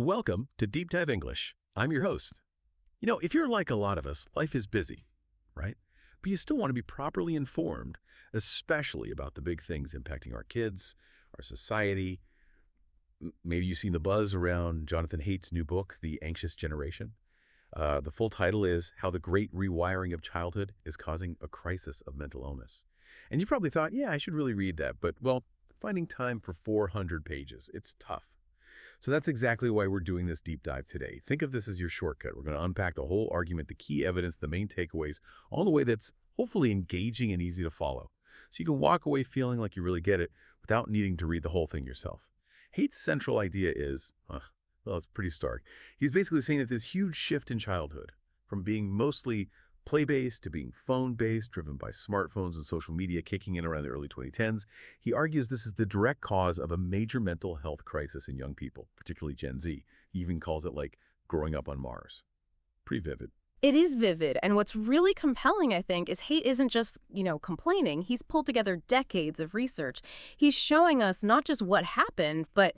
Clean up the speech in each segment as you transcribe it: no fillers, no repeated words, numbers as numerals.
Welcome to Deep Dive English. I'm your host. If you're like a lot of us, life is busy, right? But you still want to be properly informed, especially about the big things impacting our kids, our society. Maybe you've seen the buzz around Jonathan Haidt's new book, The Anxious Generation. The full title is How the Great Rewiring of Childhood is Causing a Crisis of Mental Illness. And you probably thought, yeah, I should really read that. But, well, finding time for 400 pages, it's tough. So that's exactly why we're doing this deep dive today. Think of this as your shortcut. We're going to unpack the whole argument, the key evidence, the main takeaways, all in a way that's hopefully engaging and easy to follow. So you can walk away feeling like you really get it without needing to read the whole thing yourself. Haidt's central idea is, well, it's pretty stark. He's basically saying that this huge shift in childhood, from being mostly play-based to being phone-based, driven by smartphones and social media kicking in around the early 2010s, he argues this is the direct cause of a major mental health crisis in young people, particularly Gen Z. He even calls it like growing up on Mars. Pretty vivid. It is vivid, and what's really compelling, I think, is Haidt isn't just, complaining. He's pulled together decades of research. He's showing us not just what happened, but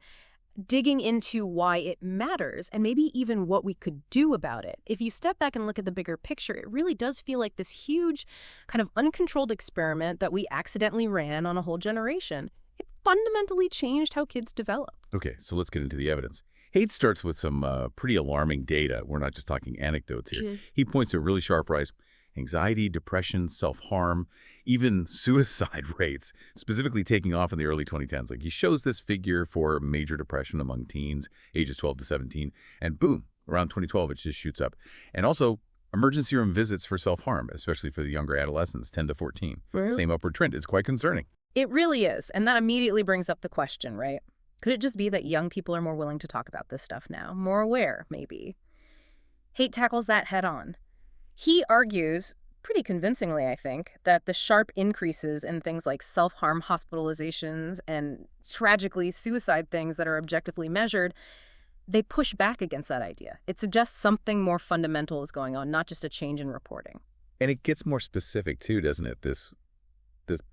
digging into why it matters and maybe even what we could do about it. If you step back and look at the bigger picture, it really does feel like this huge kind of uncontrolled experiment that we accidentally ran on a whole generation. It fundamentally changed how kids develop. Okay, so let's get into the evidence. Haidt starts with some pretty alarming data. We're not just talking anecdotes here. He points to a really sharp rise. Anxiety, depression, self-harm, even suicide rates, specifically taking off in the early 2010s. Like he shows this figure for major depression among teens, ages 12 to 17, and boom, around 2012, it just shoots up. And also emergency room visits for self-harm, especially for the younger adolescents, 10 to 14. Right. Same upward trend. It's quite concerning. It really is. And that immediately brings up the question, right? Could it just be that young people are more willing to talk about this stuff now? More aware, maybe? Haidt tackles that head on. He argues, pretty convincingly, I think, that the sharp increases in things like self-harm hospitalizations and, tragically, suicide things that are objectively measured, they push back against that idea. It suggests something more fundamental is going on, not just a change in reporting. And it gets more specific, too, doesn't it? This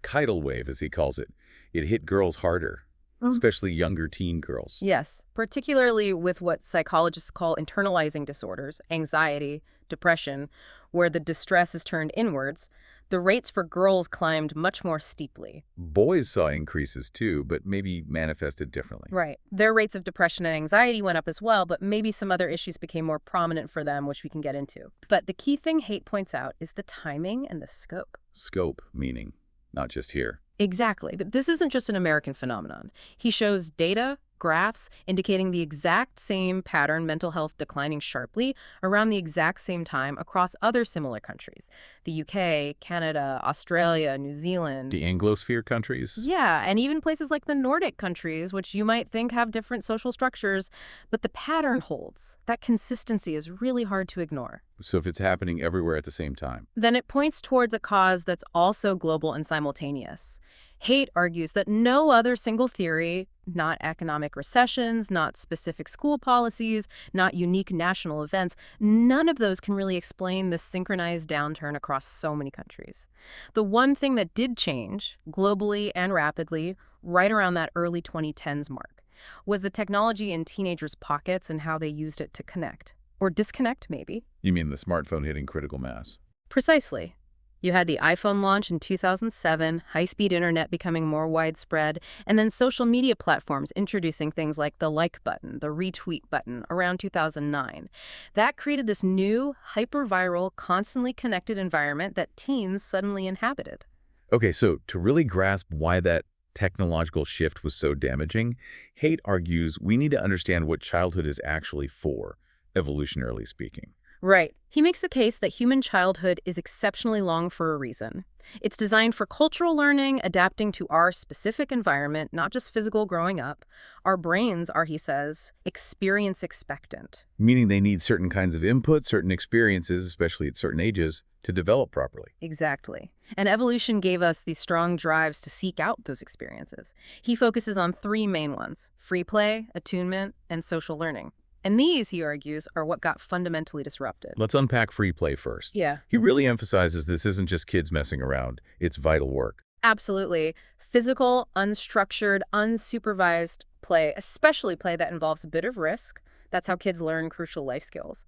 tidal wave, as he calls it, it hit girls harder. Especially younger teen girls. Yes, particularly with what psychologists call internalizing disorders, anxiety, depression, where the distress is turned inwards. The rates for girls climbed much more steeply. Boys saw increases too, but maybe manifested differently. Right. Their rates of depression and anxiety went up as well, but maybe some other issues became more prominent for them, which we can get into. But the key thing Haidt points out is the timing and the scope. Scope, meaning not just here. Exactly. But this isn't just an American phenomenon. He shows data, graphs, indicating the exact same pattern, mental health declining sharply around the exact same time across other similar countries. The UK, Canada, Australia, New Zealand. The Anglosphere countries? Yeah, and even places like the Nordic countries, which you might think have different social structures, but the pattern holds. That consistency is really hard to ignore. So if it's happening everywhere at the same time, then it points towards a cause that's also global and simultaneous. Haidt argues that no other single theory, not economic recessions, not specific school policies, not unique national events, none of those can really explain the synchronized downturn across so many countries. The one thing that did change, globally and rapidly, right around that early 2010s mark, was the technology in teenagers' pockets and how they used it to connect. Or disconnect, maybe. You mean the smartphone hitting critical mass? Precisely. You had the iPhone launch in 2007, high-speed internet becoming more widespread, and then social media platforms introducing things like the like button, the retweet button, around 2009. That created this new, hyper-viral, constantly connected environment that teens suddenly inhabited. Okay, so to really grasp why that technological shift was so damaging, Haidt argues we need to understand what childhood is actually for, evolutionarily speaking. Right. He makes the case that human childhood is exceptionally long for a reason. It's designed for cultural learning, adapting to our specific environment, not just physical growing up. Our brains are, he says, experience expectant. Meaning they need certain kinds of input, certain experiences, especially at certain ages, to develop properly. Exactly. And evolution gave us these strong drives to seek out those experiences. He focuses on three main ones: free play, attunement, and social learning. And these, he argues, are what got fundamentally disrupted. Let's unpack free play first. Yeah. He really emphasizes this isn't just kids messing around. It's vital work. Absolutely. Physical, unstructured, unsupervised play, especially play that involves a bit of risk, That's how kids learn crucial life skills.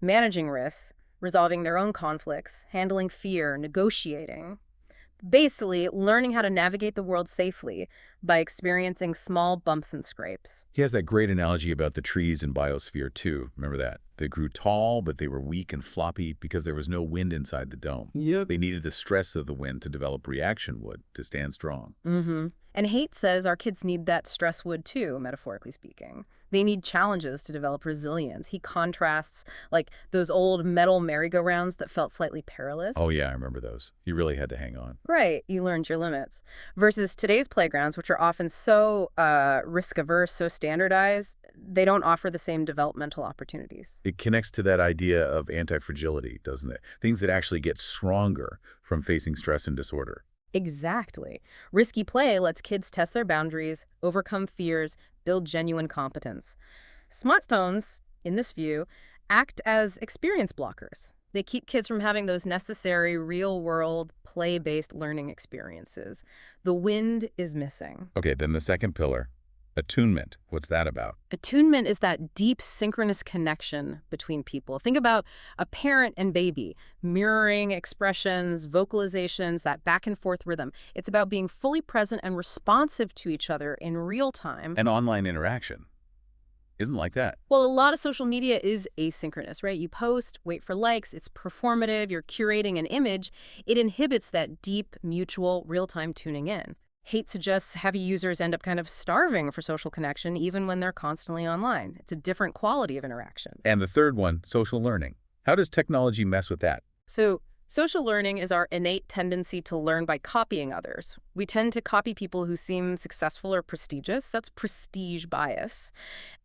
Managing risks, resolving their own conflicts, handling fear, negotiating. Basically, learning how to navigate the world safely by experiencing small bumps and scrapes. He has that great analogy about the trees in biosphere, too. Remember that? They grew tall, but they were weak and floppy because there was no wind inside the dome. Yep. They needed the stress of the wind to develop reaction wood to stand strong. And Haidt says our kids need that stress wood too, metaphorically speaking. They need challenges to develop resilience. He contrasts like those old metal merry-go-rounds that felt slightly perilous. Oh, yeah, I remember those. You really had to hang on. Right, you learned your limits. Versus today's playgrounds, which are often so risk-averse, so standardized, they don't offer the same developmental opportunities. It connects to that idea of anti-fragility, doesn't it? Things that actually get stronger from facing stress and disorder. Exactly. Risky play lets kids test their boundaries, overcome fears, build genuine competence. Smartphones, in this view, act as experience blockers. They keep kids from having those necessary real-world, play-based learning experiences. The wind is missing. Okay, then the second pillar, attunement. What's that about? Attunement is that deep synchronous connection between people. Think about a parent and baby, mirroring expressions, vocalizations, that back and forth rhythm. It's about being fully present and responsive to each other in real time. And online interaction isn't like that. Well, a lot of social media is asynchronous, right? You post, wait for likes, it's performative, you're curating an image. It inhibits that deep, mutual, real-time tuning in. Haidt suggests heavy users end up kind of starving for social connection even when they're constantly online. It's a different quality of interaction. And the third one, social learning. How does technology mess with that? So, social learning is our innate tendency to learn by copying others. We tend to copy people who seem successful or prestigious. That's prestige bias.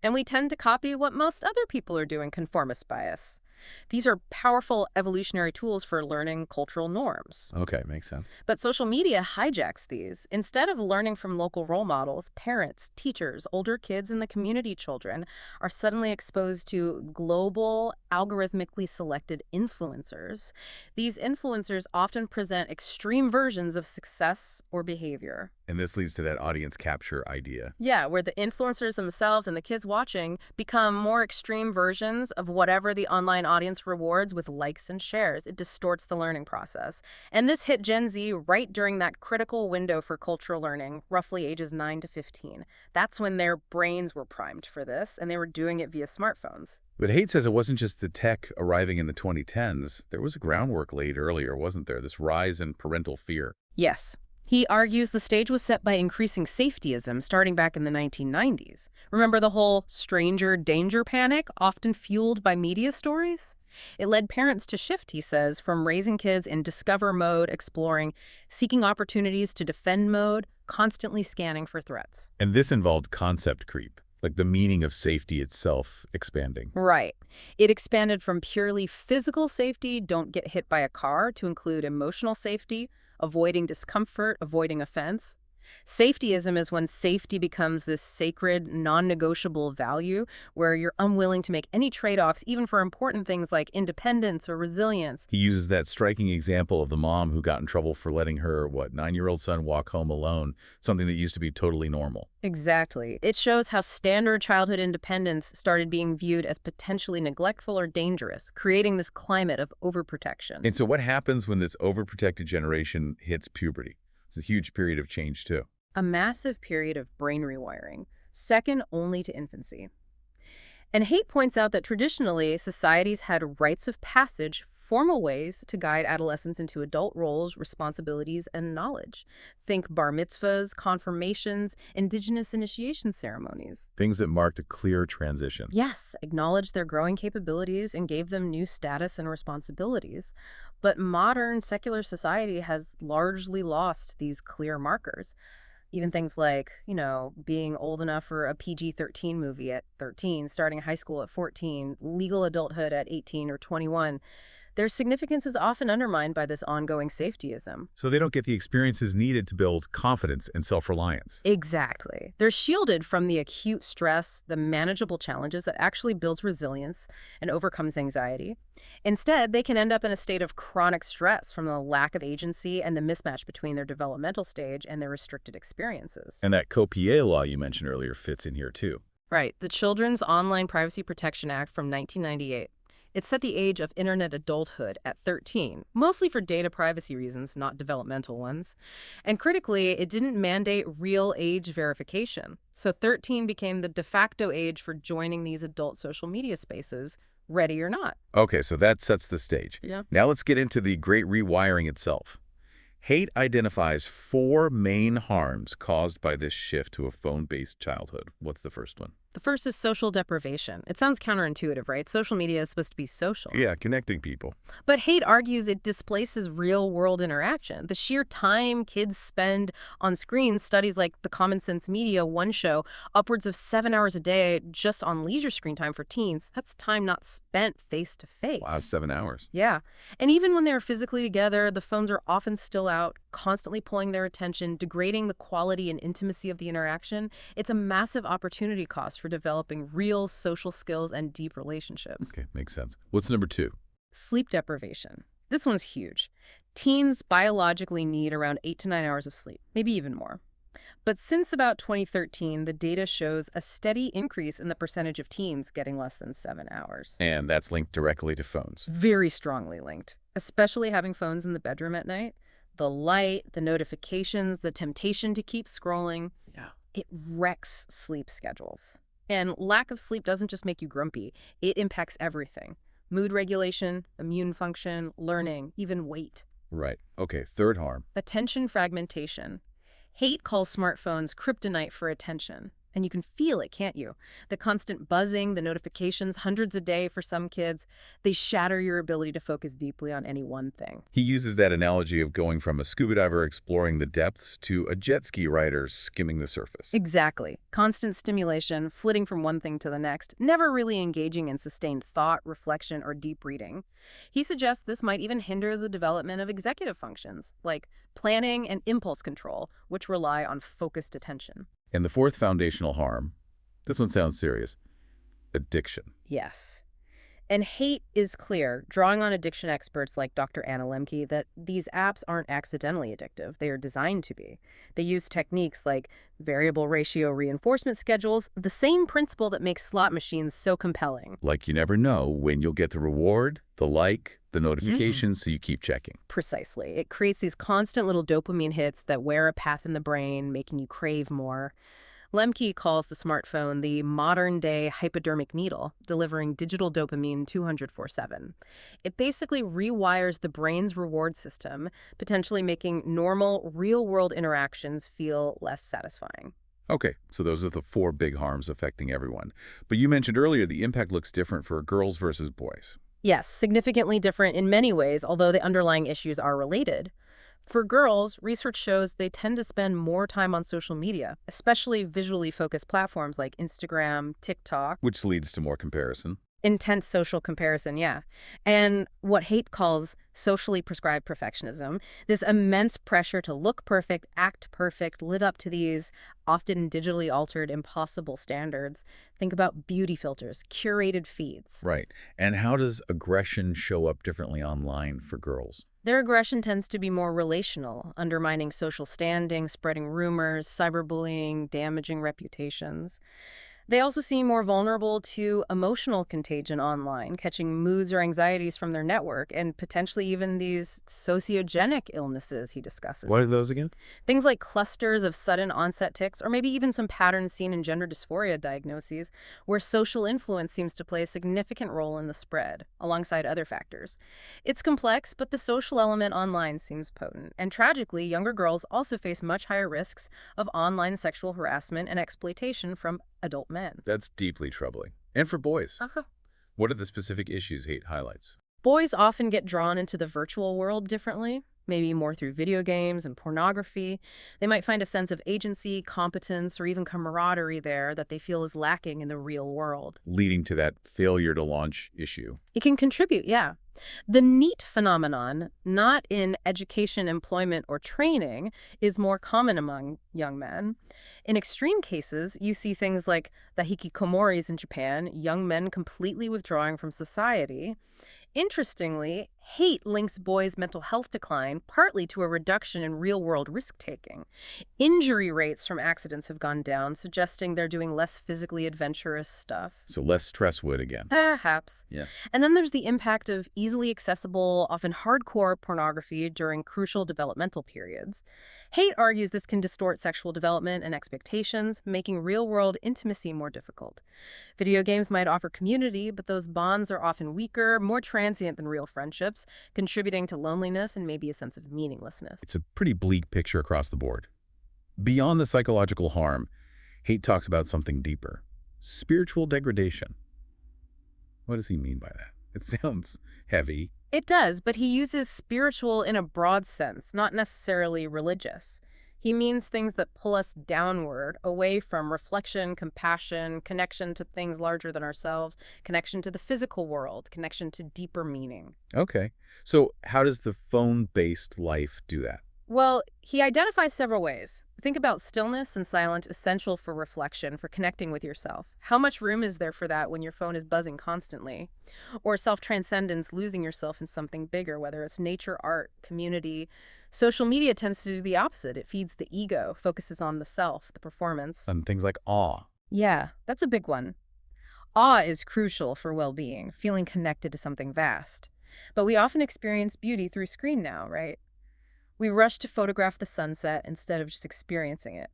And we tend to copy what most other people are doing, conformist bias. These are powerful evolutionary tools for learning cultural norms. Okay, makes sense. But social media hijacks these. Instead of learning from local role models, parents, teachers, older kids, and the community children are suddenly exposed to global, algorithmically selected influencers. These influencers often present extreme versions of success or behavior. And this leads to that audience capture idea. Yeah, where the influencers themselves and the kids watching become more extreme versions of whatever the online audience rewards with likes and shares. It distorts the learning process. And this hit Gen Z right during that critical window for cultural learning, roughly ages 9 to 15. That's when their brains were primed for this, and they were doing it via smartphones. But Haidt says it wasn't just the tech arriving in the 2010s. There was a groundwork laid earlier, wasn't there? This rise in parental fear. Yes. He argues the stage was set by increasing safetyism starting back in the 1990s. Remember the whole stranger danger panic, often fueled by media stories? It led parents to shift, he says, from raising kids in discover mode, exploring, seeking opportunities to defend mode, constantly scanning for threats. And this involved concept creep, like the meaning of safety itself expanding. Right. It expanded from purely physical safety, don't get hit by a car, to include emotional safety, avoiding discomfort, avoiding offense. Safetyism is when safety becomes this sacred, non-negotiable value where you're unwilling to make any trade-offs, even for important things like independence or resilience. He uses that striking example of the mom who got in trouble for letting her, 9-year-old son walk home alone, something that used to be totally normal. Exactly. It shows how standard childhood independence started being viewed as potentially neglectful or dangerous, creating this climate of overprotection. And so what happens when this overprotected generation hits puberty? It's a huge period of change, too. A massive period of brain rewiring, second only to infancy. And Haidt points out that traditionally, societies had rites of passage, formal ways to guide adolescents into adult roles, responsibilities, and knowledge. Think bar mitzvahs, confirmations, indigenous initiation ceremonies. Things that marked a clear transition. Yes, acknowledged their growing capabilities and gave them new status and responsibilities. But modern secular society has largely lost these clear markers. Even things like, being old enough for a PG-13 movie at 13, starting high school at 14, legal adulthood at 18 or 21. Their significance is often undermined by this ongoing safetyism. So they don't get the experiences needed to build confidence and self-reliance. Exactly. They're shielded from the acute stress, the manageable challenges that actually builds resilience and overcomes anxiety. Instead, they can end up in a state of chronic stress from the lack of agency and the mismatch between their developmental stage and their restricted experiences. And that co-PA law you mentioned earlier fits in here, too. Right. The Children's Online Privacy Protection Act from 1998. It set the age of internet adulthood at 13, mostly for data privacy reasons, not developmental ones. And critically, it didn't mandate real age verification. So 13 became the de facto age for joining these adult social media spaces, ready or not. Okay, so that sets the stage. Yeah. Now let's get into the Great Rewiring itself. Haidt identifies 4 main harms caused by this shift to a phone-based childhood. What's the first one? The first is social deprivation. It sounds counterintuitive, right? Social media is supposed to be social. Yeah, connecting people. But Haidt argues it displaces real-world interaction. The sheer time kids spend on screens, studies like the Common Sense Media One show, upwards of 7 hours a day just on leisure screen time for teens. That's time not spent face-to-face. Wow, 7 hours. Yeah. And even when they're physically together, the phones are often still out, constantly pulling their attention, degrading the quality and intimacy of the interaction. It's a massive opportunity cost for developing real social skills and deep relationships. Okay, makes sense. What's number 2? Sleep deprivation. This one's huge. Teens biologically need around 8 to 9 hours of sleep, maybe even more. But since about 2013, the data shows a steady increase in the percentage of teens getting less than 7 hours. And that's linked directly to phones. Very strongly linked, especially having phones in the bedroom at night. The light, the notifications, the temptation to keep scrolling. Yeah. It wrecks sleep schedules. And lack of sleep doesn't just make you grumpy. It impacts everything. Mood regulation, immune function, learning, even weight. Right. Okay, third harm. Attention fragmentation. Haidt calls smartphones kryptonite for attention. And you can feel it, can't you? The constant buzzing, the notifications, hundreds a day for some kids, they shatter your ability to focus deeply on any one thing. He uses that analogy of going from a scuba diver exploring the depths to a jet ski rider skimming the surface. Exactly. Constant stimulation, flitting from one thing to the next, never really engaging in sustained thought, reflection, or deep reading. He suggests this might even hinder the development of executive functions, like planning and impulse control, which rely on focused attention. And the fourth foundational harm, this one sounds serious, addiction. Yes. And Haidt is clear, drawing on addiction experts like Dr. Anna Lemke, that these apps aren't accidentally addictive. They are designed to be. They use techniques like variable ratio reinforcement schedules, the same principle that makes slot machines so compelling. Like you never know when you'll get the reward, the like, the notifications, so you keep checking. Precisely. It creates these constant little dopamine hits that wear a path in the brain, making you crave more. Lemke calls the smartphone the modern-day hypodermic needle, delivering digital dopamine 204/7. It basically rewires the brain's reward system, potentially making normal, real-world interactions feel less satisfying. Okay, so those are the 4 big harms affecting everyone. But you mentioned earlier the impact looks different for girls versus boys. Yes, significantly different in many ways, although the underlying issues are related. For girls, research shows they tend to spend more time on social media, especially visually focused platforms like Instagram, TikTok. Which leads to more comparison. Intense social comparison, yeah. And what Haidt calls socially prescribed perfectionism, this immense pressure to look perfect, act perfect, live up to these often digitally altered, impossible standards. Think about beauty filters, curated feeds. Right. And how does aggression show up differently online for girls? Their aggression tends to be more relational, undermining social standing, spreading rumors, cyberbullying, damaging reputations. They also seem more vulnerable to emotional contagion online, catching moods or anxieties from their network, and potentially even these sociogenic illnesses he discusses. What are those again? Things like clusters of sudden onset tics, or maybe even some patterns seen in gender dysphoria diagnoses, where social influence seems to play a significant role in the spread, alongside other factors. It's complex, but the social element online seems potent. And tragically, younger girls also face much higher risks of online sexual harassment and exploitation from adult men. That's deeply troubling. And for boys, what are the specific issues Haidt highlights? Boys often get drawn into the virtual world differently, maybe more through video games and pornography. They might find a sense of agency, competence, or even camaraderie there that they feel is lacking in the real world. Leading to that failure to launch issue. It can contribute, yeah. The NEET phenomenon, not in education, employment, or training, is more common among young men. In extreme cases, you see things like the hikikomoris in Japan, young men completely withdrawing from society. Interestingly, Haidt links boys' mental health decline partly to a reduction in real-world risk-taking. Injury rates from accidents have gone down, suggesting they're doing less physically adventurous stuff. So less stress would again. Perhaps. Yeah. And then there's the impact of easily accessible, often hardcore pornography during crucial developmental periods. Haidt argues this can distort sexual development and expectations, making real-world intimacy more difficult. Video games might offer community, but those bonds are often weaker, more transient than real friendships, contributing to loneliness and maybe a sense of meaninglessness. It's a pretty bleak picture across the board. Beyond the psychological harm, Haidt talks about something deeper: spiritual degradation. What does he mean by that? It sounds heavy. It does, but he uses spiritual in a broad sense, not necessarily religious. He means things that pull us downward, away from reflection, compassion, connection to things larger than ourselves, connection to the physical world, connection to deeper meaning. Okay. So how does the phone-based life do that? Well, he identifies several ways. Think about stillness and silence essential for reflection, for connecting with yourself. How much room is there for that when your phone is buzzing constantly? Or self-transcendence, losing yourself in something bigger, whether it's nature, art, community. Social media tends to do the opposite. It feeds the ego, focuses on the self, the performance. And things like awe. Yeah, that's a big one. Awe is crucial for well-being, feeling connected to something vast. But we often experience beauty through screen now, right? We rush to photograph the sunset instead of just experiencing it.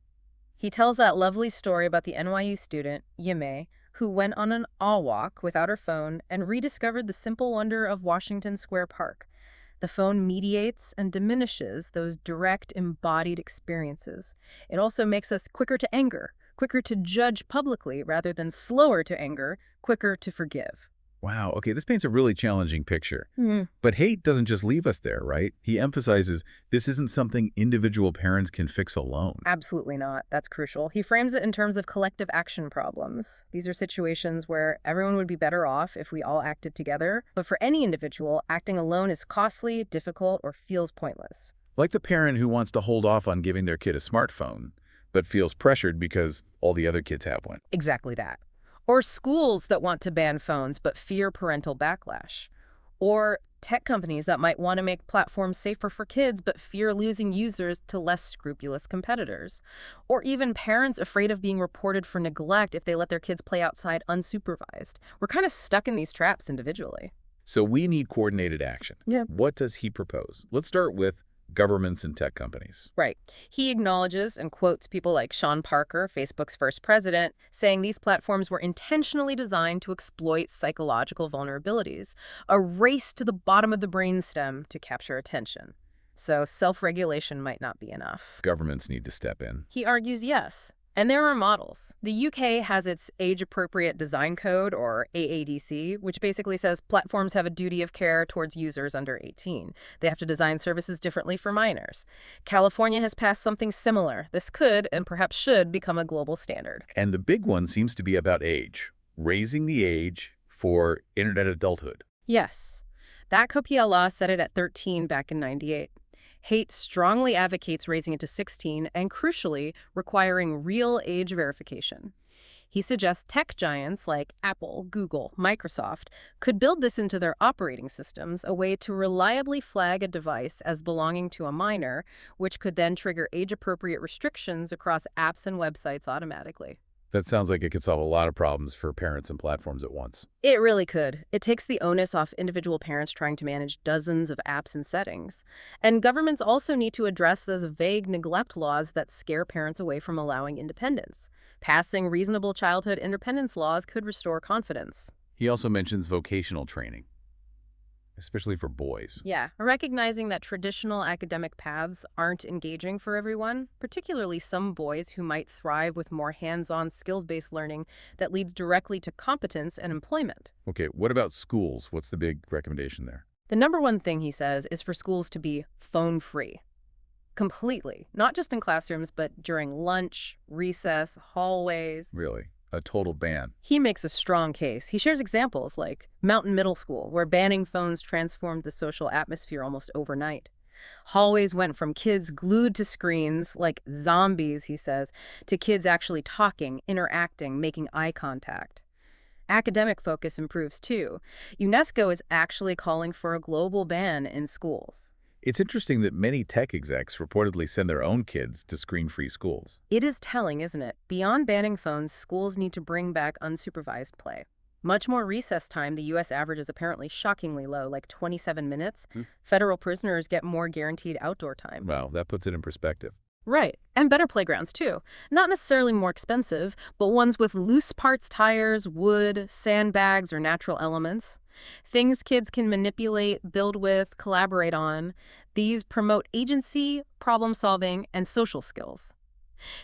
He tells that lovely story about the NYU student, Yimei, who went on an awe walk without her phone and rediscovered the simple wonder of Washington Square Park. The phone mediates and diminishes those direct, embodied experiences. It also makes us quicker to anger, quicker to judge publicly rather than slower to anger, quicker to forgive. Wow, okay, this paints a really challenging picture. Mm. But Haidt doesn't just leave us there, right? He emphasizes this isn't something individual parents can fix alone. Absolutely not. That's crucial. He frames it in terms of collective action problems. These are situations where everyone would be better off if we all acted together. But for any individual, acting alone is costly, difficult, or feels pointless. Like the parent who wants to hold off on giving their kid a smartphone, but feels pressured because all the other kids have one. Exactly that. Or schools that want to ban phones but fear parental backlash. Or tech companies that might want to make platforms safer for kids but fear losing users to less scrupulous competitors. Or even parents afraid of being reported for neglect if they let their kids play outside unsupervised. We're kind of stuck in these traps individually. So we need coordinated action. Yeah. What does he propose? Let's start with governments and tech companies. Right. He acknowledges and quotes people like Sean Parker, Facebook's first president, saying these platforms were intentionally designed to exploit psychological vulnerabilities, a race to the bottom of the brainstem to capture attention. So self-regulation might not be enough. Governments need to step in. He argues yes. And there are models. The UK has its Age-Appropriate Design Code, or AADC, which basically says platforms have a duty of care towards users under 18. They have to design services differently for minors. California has passed something similar. This could, and perhaps should, become a global standard. And the big one seems to be about age, raising the age for internet adulthood. Yes. That Copia law set it at 13 back in '98. Haidt strongly advocates raising it to 16 and, crucially, requiring real age verification. He suggests tech giants like Apple, Google, Microsoft could build this into their operating systems, a way to reliably flag a device as belonging to a minor, which could then trigger age-appropriate restrictions across apps and websites automatically. That sounds like it could solve a lot of problems for parents and platforms at once. It really could. It takes the onus off individual parents trying to manage dozens of apps and settings. And governments also need to address those vague neglect laws that scare parents away from allowing independence. Passing reasonable childhood independence laws could restore confidence. He also mentions vocational training, especially for boys. Yeah, recognizing that traditional academic paths aren't engaging for everyone, particularly some boys who might thrive with more hands-on skills-based learning that leads directly to competence and employment. Okay, what about schools? What's the big recommendation there? The number one thing, he says, is for schools to be phone-free. Completely. Not just in classrooms, but during lunch, recess, hallways. Really? A total ban. He makes a strong case. He shares examples like Mountain Middle School, where banning phones transformed the social atmosphere almost overnight. Hallways went from kids glued to screens, like zombies, he says, to kids actually talking, interacting, making eye contact. Academic focus improves too. UNESCO is actually calling for a global ban in schools. It's interesting that many tech execs reportedly send their own kids to screen-free schools. It is telling, isn't it? Beyond banning phones, schools need to bring back unsupervised play. Much more recess time. The U.S. average is apparently shockingly low, like 27 minutes. Federal prisoners get more guaranteed outdoor time. Wow, that puts it in perspective. Right. And better playgrounds, too. Not necessarily more expensive, but ones with loose parts, tires, wood, sandbags, or natural elements. Things kids can manipulate, build with, collaborate on. These promote agency, problem solving, and social skills.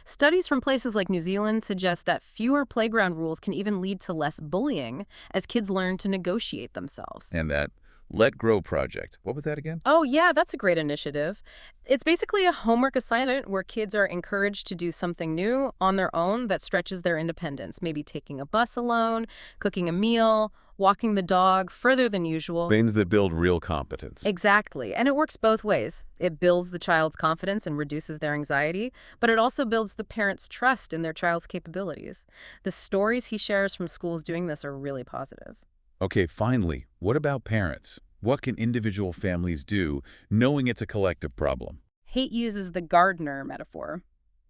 Studies from places like New Zealand suggest that fewer playground rules can even lead to less bullying as kids learn to negotiate themselves. And that Let Grow project, what was that again? Oh, yeah, that's a great initiative. It's basically a homework assignment where kids are encouraged to do something new on their own that stretches their independence, maybe taking a bus alone, cooking a meal, walking the dog further than usual. Things that build real competence. Exactly. And it works both ways. It builds the child's confidence and reduces their anxiety, but it also builds the parent's trust in their child's capabilities. The stories he shares from schools doing this are really positive. Okay, finally, what about parents? What can individual families do, knowing it's a collective problem? Haidt uses the gardener metaphor.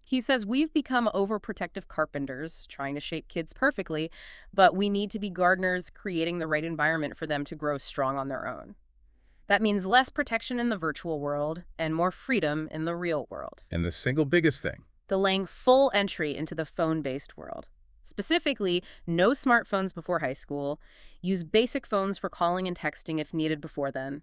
He says we've become overprotective carpenters, trying to shape kids perfectly, but we need to be gardeners, creating the right environment for them to grow strong on their own. That means less protection in the virtual world and more freedom in the real world. And the single biggest thing? Delaying full entry into the phone-based world. Specifically, no smartphones before high school. Use basic phones for calling and texting if needed before then.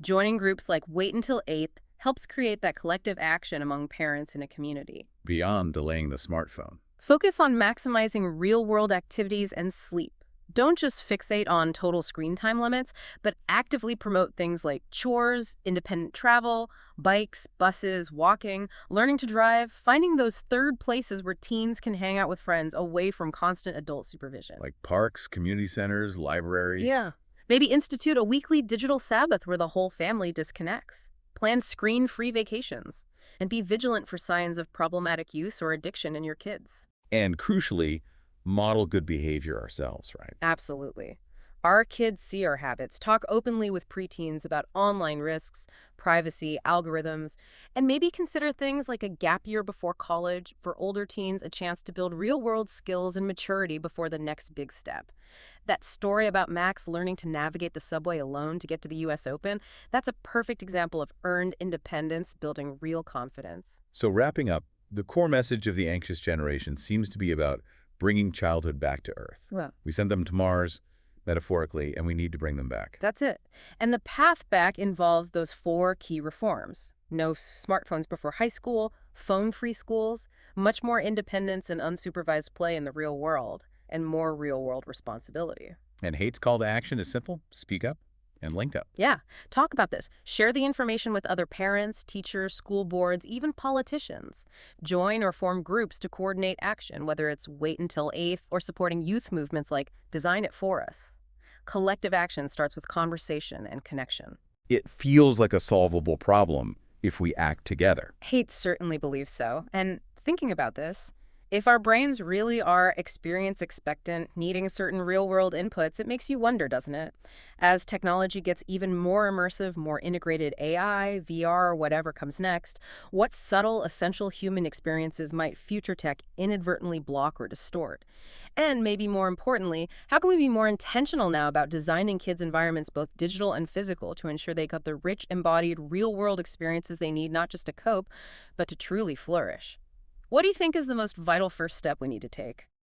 Joining groups like Wait Until 8th helps create that collective action among parents in a community. Beyond delaying the smartphone. Focus on maximizing real-world activities and sleep. Don't just fixate on total screen time limits, but actively promote things like chores, independent travel, bikes, buses, walking, learning to drive, finding those third places where teens can hang out with friends away from constant adult supervision. Like parks, community centers, libraries. Yeah. Maybe institute a weekly digital Sabbath where the whole family disconnects. Plan screen-free vacations. And be vigilant for signs of problematic use or addiction in your kids. And crucially, model good behavior ourselves, right? Absolutely. Our kids see our habits. Talk openly with preteens about online risks, privacy, algorithms, and maybe consider things like a gap year before college, for older teens a chance to build real-world skills and maturity before the next big step. That story about Max learning to navigate the subway alone to get to the U.S. Open, that's a perfect example of earned independence building real confidence. So wrapping up, the core message of the anxious generation seems to be about bringing childhood back to Earth. Well, We send them to Mars, metaphorically, and we need to bring them back. that's it. And the path back involves those 4 key reforms. No smartphones before high school, phone-free schools, much more independence and unsupervised play in the real world, and more real-world responsibility. And Haidt's call to action is simple: speak up and link up. Yeah, talk about this. Share the information with other parents, teachers, school boards, even politicians. Join or form groups to coordinate action, whether it's Wait Until 8th or supporting youth movements like Design It For Us. Collective action starts with conversation and connection. It feels like a solvable problem if we act together. Haidt certainly believes so. And thinking about this, if our brains really are experience expectant, needing certain real-world inputs, it makes you wonder, doesn't it? As technology gets even more immersive, more integrated AI, VR, or whatever comes next, what subtle, essential human experiences might future tech inadvertently block or distort? And maybe more importantly, how can we be more intentional now about designing kids' environments, both digital and physical, to ensure they got the rich, embodied, real-world experiences they need, not just to cope, but to truly flourish? What do you think is the most vital first step we need to take?